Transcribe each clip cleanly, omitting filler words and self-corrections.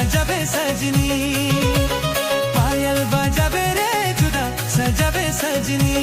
সাজাবে সজনী, পায়েল বাজাবে রে জুদা সাজাবে সজনী।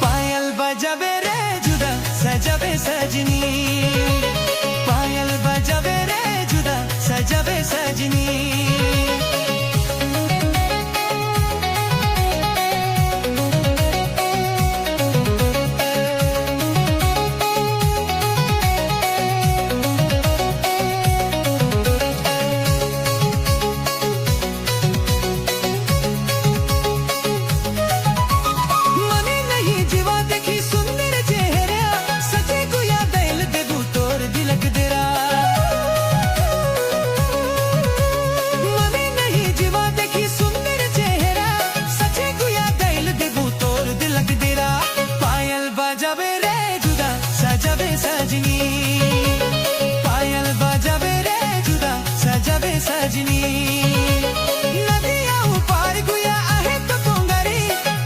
पायल बजावे रे जुदा सजावे सजनी, पायल बजावे रे जुदा सजावे सजनी। सजनी पायल बजावे रे जुदा सजावे सजनी। नदिया पार गुया आहे तो तोंगारी,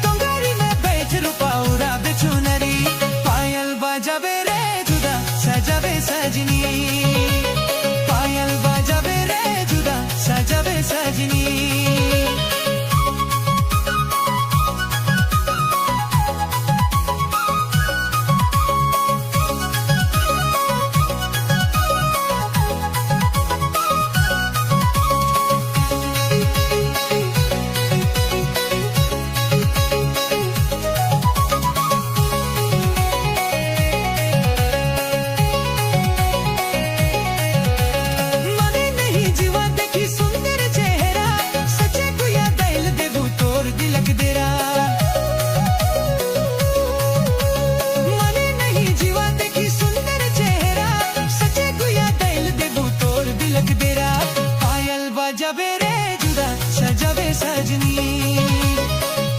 तोंगारी में बैठ रुपाऊरा बिछुनरी। पायल बजावे रे जुदा सजावे सजनी, पायल बजावे रे जुदा सजावे सजनी। बजावे रे जुदा सजावे सजनी,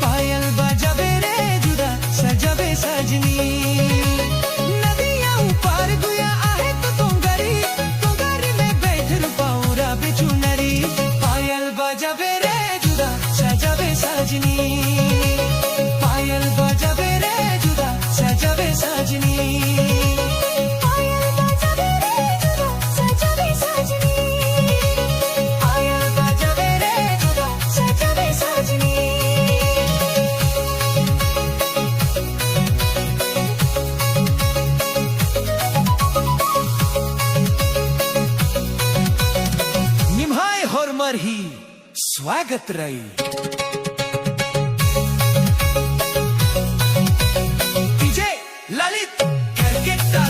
पायल बजावे रे जुदा सजावे सजनी। नदिया पार गुया आहे तो तोंगारी, तोंगारी में बैठ रुपाऊरा बिछुनरी। पायल बजावे रे जुदा सजावे सजनी, पायल बजावे रे जुदा सजावे सजनी। ही स्वागत रही डीजे ललित करकेट्टा